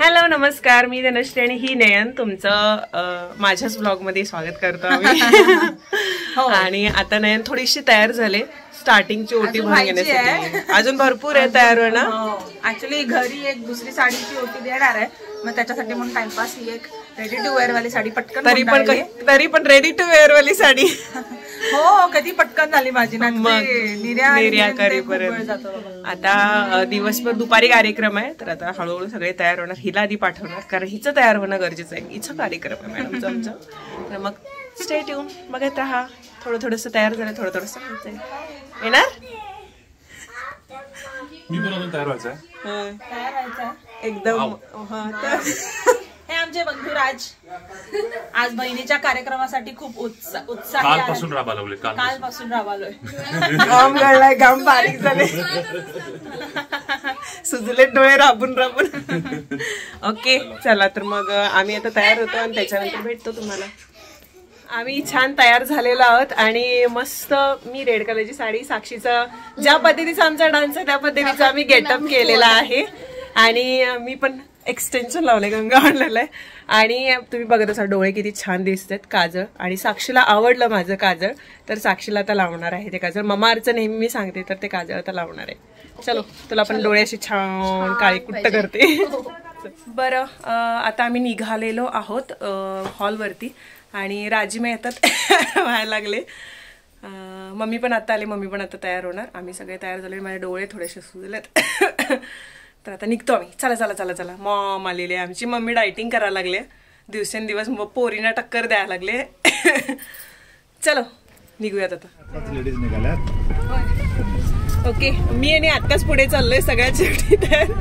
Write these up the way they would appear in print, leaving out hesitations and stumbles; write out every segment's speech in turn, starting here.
Hello नमस्कार, मी धनश्री आणि ही नयन तुमचं माझ्याच ब्लॉग मध्ये स्वागत करतो आम्ही. आणि आता नयन थोडीशी तयार झाले स्टार्टिंगची ओटी भरून घेण्यासाठी. अजून भरपूर आहे तयार होणं. ऍक्च्युली घरी एक दुसरी साडीची ओटी देणार आहे, मग त्याच्यासाठी म्हणून टाइमपास ही एक रेडी टू वेअर वाली साडी पटकन. तरी पण रेडी टू वेअर वाली साडी हो कधी पटकन झाली माझी ना. निर्या करेपर्यंत आता दिवसभर दुपारी कार्यक्रम आहे, तर आता हळूहळू सगळे तयार होणार. हिला आधी पाठवणार कारण हिचं तयार होणं गरजेचं आहे. हिचा कार्यक्रम आहे मॅडमचा आमचा. तर मग स्टे ट्यून बघत राहा. थोडं थोडंसं तयार झालं, थोडं थोडंसं येणार. मी पण अजून तयार व्हायचं एकदम. हे आमचे बंधू राज आज बहिणीच्या कार्यक्रमासाठी खूप उत्साही कालपासून राबालोय. घाम गळलाय, घाम बारीक झाले, सुजले डोळे राबून राबून. ओके चला, तर मग आम्ही आता तयार होतो आणि त्याच्यानंतर भेटतो तुम्हाला. आम्ही छान तयार झालेलो आहोत आणि मस्त मी रेड कलरची साडी, साक्षीचा ज्या पद्धतीचा आमचा डान्स आहे त्या पद्धतीचा आम्ही गेटअप केलेला आहे. आणि मी पण एक्सटेन्शन लावलंय, गंगा आणलेलं आहे. आणि तुम्ही बघत असाल डोळे किती छान दिसतात. काजळ, आणि साक्षीला आवडलं माझं काजळ, तर साक्षीला आता लावणार आहे ते काजळ. ममा अर्थ नेहमी मी सांगते, तर ते काजळ आता लावणार आहे. चलो तुला पण डोळे अशी छान काळी कुट्ट करते. बरं, आता आम्ही निघालेलो आहोत हॉलवरती आणि राजीमे येतात व्हायला लागले. मम्मी पण आता आले, मम्मी पण आता तयार होणार. आम्ही सगळे तयार झाले, माझे डोळे थोडेसे सुजलेत. तर आता निघतो आम्ही. चला चला चला चला. मॉम आलेली आहे आमची. मम्मी डायटिंग करायला लागले, दिवसेंदिवस पोरीना टक्कर द्यायला लागले. चलो निघूयात आता. लेडीज निघाल्यात. ओके, मी आणि आत्ताच पुढे चाललोय सगळ्यात शेवटी. तर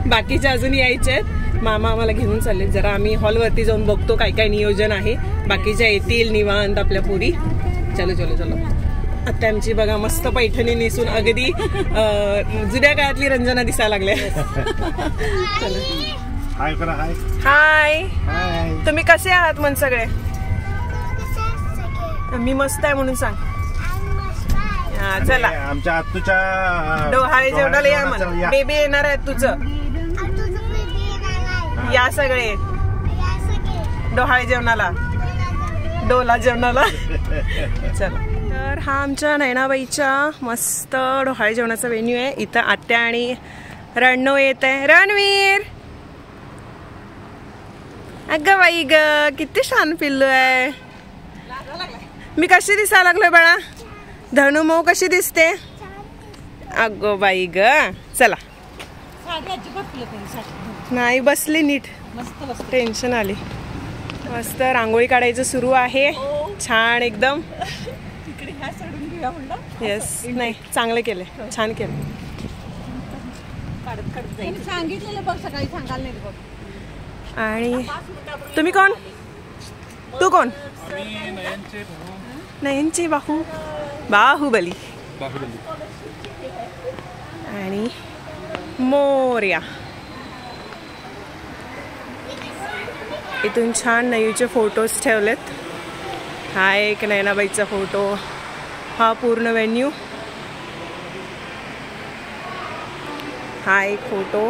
बाकीचे अजून यायचे आहेत. मामा आम्हाला घेऊन चालले. जरा आम्ही हॉलवरती जाऊन बघतो काय काय नियोजन आहे. बाकीच्या येतील निवांत आपल्या पुरी. चलो चलो चलो. आता आमची बघा मस्त पैठणी नेसून अगदी जुन्या काळातली रंजना दिसायला लागल्या. हाय करा. हाय हाय. तुम्ही कसे आहात मन सगळे? मी मस्त आहे म्हणून सांग. चला आमच्या आत्तूच्या डोहाळे जेवणाला या म्हण. बेबी येणार आहे तुझं. या सगळे डोहाळे जेवणाला, डोला जेवणाला. चला, तर हा आमच्या नयनाबाईच्या मस्त डोहाळे जेवणाचा वेन्यू आहे. इथं आत्या आणि रणनो येत आहे. रणवीर, अगं बाई ग किती छान पिल्लू आहे. मी कशी दिसायला लागलोय बाळा? धनु मऊ कशी दिसते? अगो बाई ग. चला, नाही बसली नीट, टेन्शन आली. मस्त रांगोळी काढायचं सुरू आहे. छान एकदम. येस, नाही चांगलं केलं, छान केलं. सांगितलेलं बघ सकाळी, सांगायला नाही बघ. आणि तुम्ही कोण? तू कोण? नयनची बाहुबली. आणि मोर्या. इथून छान नयूचे फोटोज ठेवलेत. हा एक नयनाबाईचा फोटो, हा पूर्ण वेन्यू, हा एक फोटो.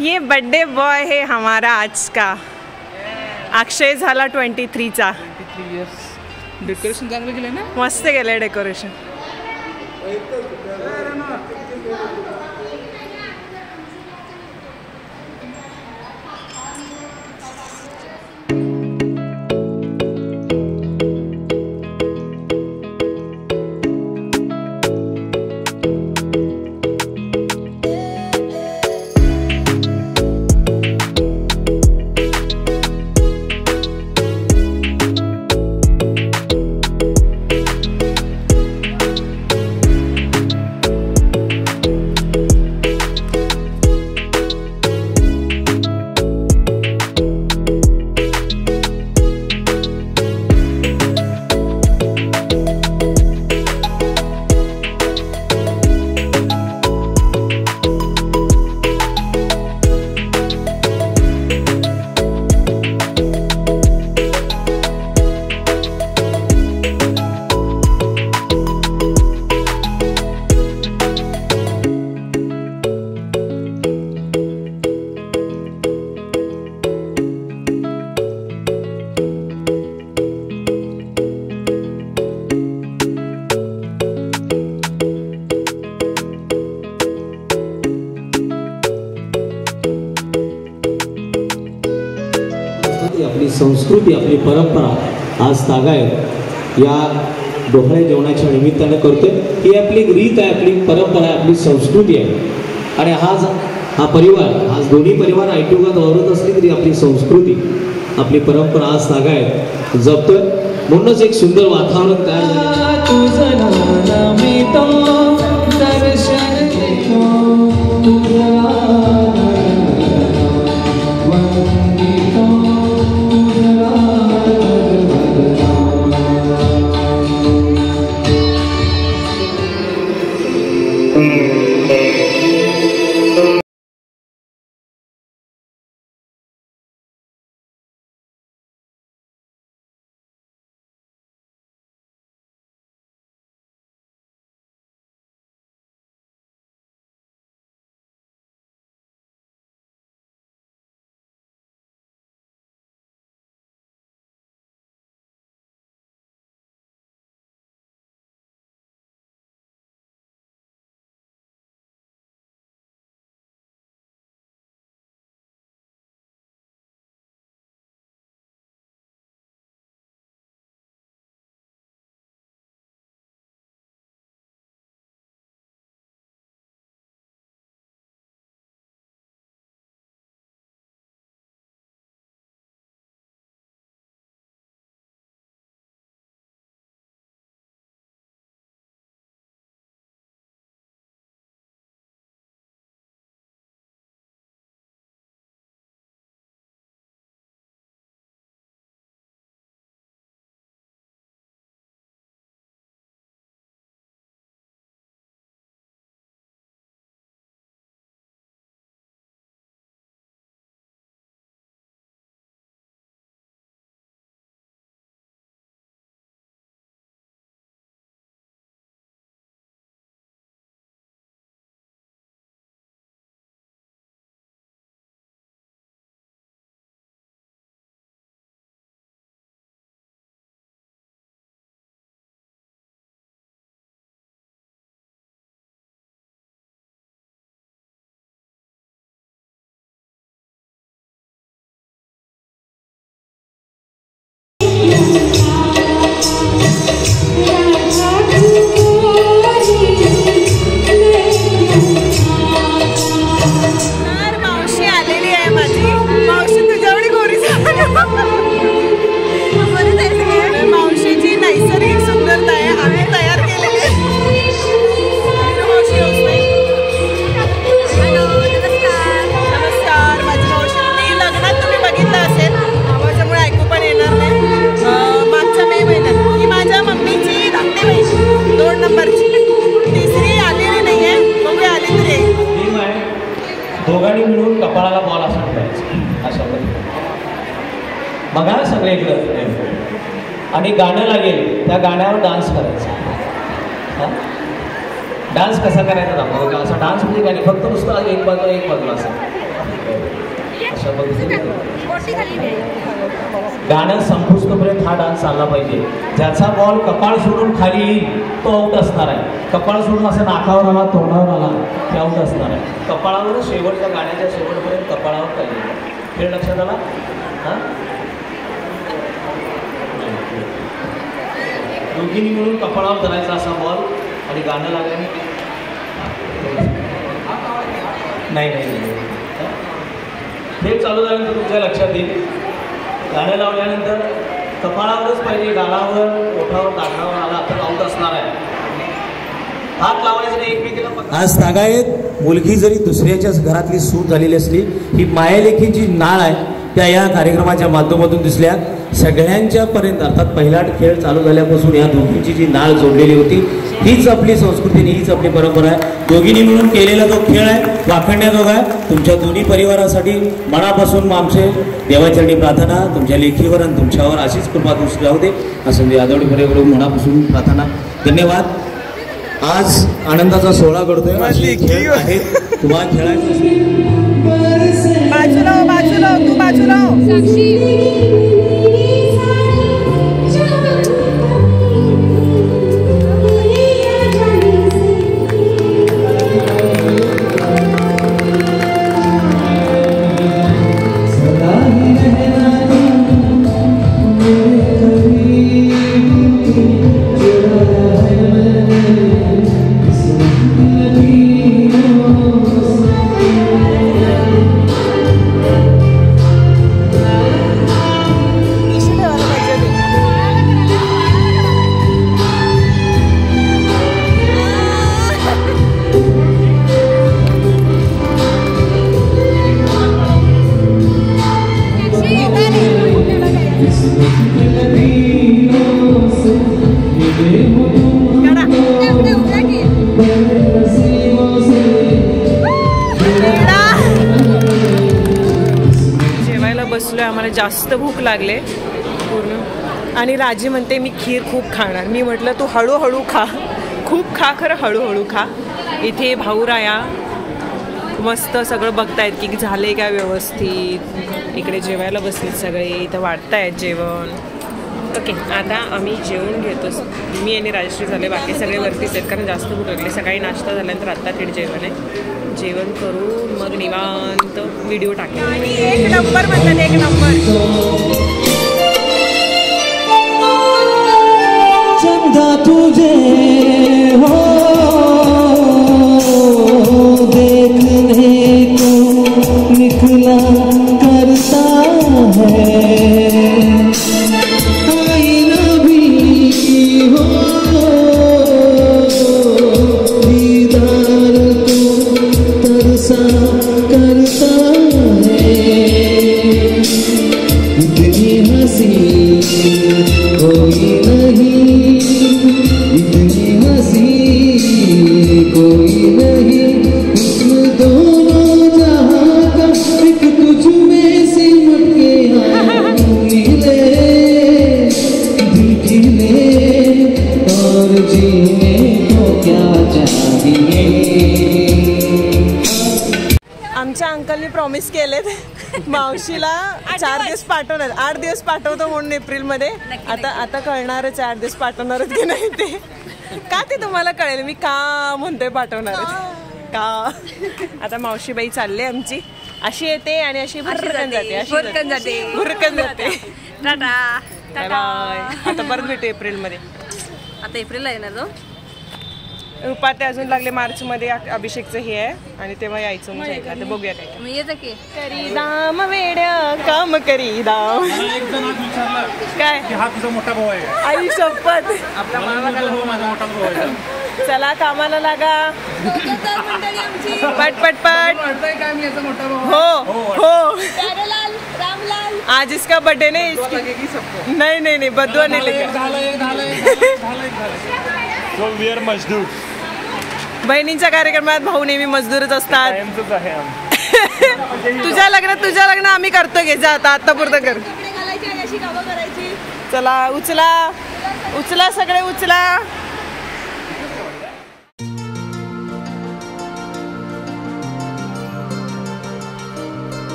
ये बर्थडे बॉय है हमारा आज का. अक्षय झाला 23चा. डेकोरेशन चांगलं केलं ना, मस्त केलंय डेकोरेशन. आपली संस्कृती, आपली परंपरा आज तागायत या डोहाळे जेवणाच्या निमित्तानं करतोय. ही आपली रीत आहे, आपली परंपरा आहे, आपली संस्कृती आहे. आणि हा परिवार, आज दोन्ही परिवार ऐटुगात वावरत असली तरी आपली संस्कृती, आपली परंपरा आज तागायत जपतोय. म्हणूनच एक सुंदर वातावरण तयार झालं. दोघांनी मिळून कपाळाला बॉल असं ठेवायचं अशा पद्धतीने. बघा सगळे इकडं. आणि गाणं लागेल त्या गाण्यावर डान्स करायचा. डान्स कसा करायचा दाखवा का. असा डान्स म्हणजे काय फक्त नुसतं एक बाजूला असं अशा पद्धतीने गाणं संपुष्टपर्यंत हा डान्स चालला पाहिजे. ज्याचा बॉल कपाळ सोडून खाली येईल तो आऊट असणार आहे. कपाळ सोडून असं नाकावर आला तोंडावर आला ते आऊट असणार आहे. कपाळावर शेवटच्या गाण्याच्या शेवटपर्यंत कपाळावर पाहिजे. हे लक्षात आला. हां दोघींनी मिळून कपाळावर धरायचा असा बॉल आणि गाणं लागल्याने नाही हे चालू झाल्यानंतर तुमच्या लक्षात येईल. गाणं लावल्यानंतर कपाळावरच पाहिजे. गालावर ओठावर नाकावर आला तर आऊट असणार आहे. हात लावायचं नाही एकमेकीला. आज तागायत मुलगी जरी दुसऱ्याच्याच घरातली सूट झालेली असली ही मायालेखीची नाळ आहे त्या या कार्यक्रमाच्या माध्यमातून दिसल्या. सगळ्यांच्या पर्यंत अर्थात पहिला खेळ चालू झाल्यापासून या दोघींची जी नाळ जोडलेली होती हीच आपली संस्कृती आणि हीच आपली परंपरा आहे. दोघींनी मिळून केलेला जो खेळ आहे वाखण्याजोगा आहे. तुमच्या दोन्ही परिवारासाठी मनापासून आमचे देवाचरणी प्रार्थना तुमच्या लेखीवर आणि तुमच्यावर अशीच कृपा दृष्टी राहू दे असं यादवडी परिवाराकडून मनापासून प्रार्थना. धन्यवाद. आज आनंदाचा सोहळा घडतोय. खेळ आहे तुम्हाला खेळायचं असेल बाजूला तू बाजूला बसलोय, आम्हाला जास्त भूक लागले पूर्ण. आणि राजी म्हणते मी खीर खूप खाणार. मी म्हटलं तू हळूहळू खा, खूप खा, खरं हळूहळू खा. इथे भाऊराया मस्त सगळं बघतायत की झाले का व्यवस्थित. इकडे जेवायला बसलेत सगळे, इथं वाढतायत जेवण. ओके, आता आम्ही जेवण घेतो. मी आणि राजश्री झाले, बाकी सगळे वरतीच आहेत कारण जास्त भूक लागली. सकाळी नाश्ता झाल्यानंतर आत्ता थेट जेवण आहे. जेवण करू मग निवांत व्हिडिओ टाकेल. एक नंबर म्हणतात, एक नंबर. चंदा तुझे हो देखने को निकला करता है, आईना भी हो दीदार को तरसा करता है. इतनी हंसी कोई नहीं, इतनी हंसी कोई नहीं, इसमें दोनों जहां का एक तुझ में सिमट के मिले, दिल खिले और जीने को क्या चाहिए. आमच्या अंकलनी प्रॉमिस केलेत मावशीला 4 दिवस पाठवणार, 8 दिवस पाठवतो म्हणून एप्रिलमध्ये. आता कळणारच 8 दिवस पाठवणारच की नाही ते. का ते तुम्हाला कळेल मी का म्हणतोय पाठवणार का. आता मावशीबाई चालले आमची, अशी येते आणि अशी भुरकन जाते, भुरकन जाते. आता परत भेटू एप्रिलमध्ये. आता एप्रिलला येणार तो. रुपा ते अजून लागले मार्चमध्ये अभिषेकचं हे आहे आणि तेव्हा यायचं म्हणजे. आता बघूया काय मी येते की. करी दाम वेड्या काम करी दाम. एक जण आज विचारलं काय की हा तुझा मोठा भाऊ आहे. आई शपथ. माझा मोठा भाऊ आहे. चला कामाला लागा पट पट पट. हो हो, आज इसका बर्थडे नहीं नहीं बदुआ नहीं लेके. So we are मजदूर. बहिणींच्या कार्यक्रमात भाऊ नेहमी मजदूरच असतात. कायमचंच आहे तुझ्या लग्न आम्ही करतो घे. जा आता पुरतं कर. चला उचला उचला सगळे उचला.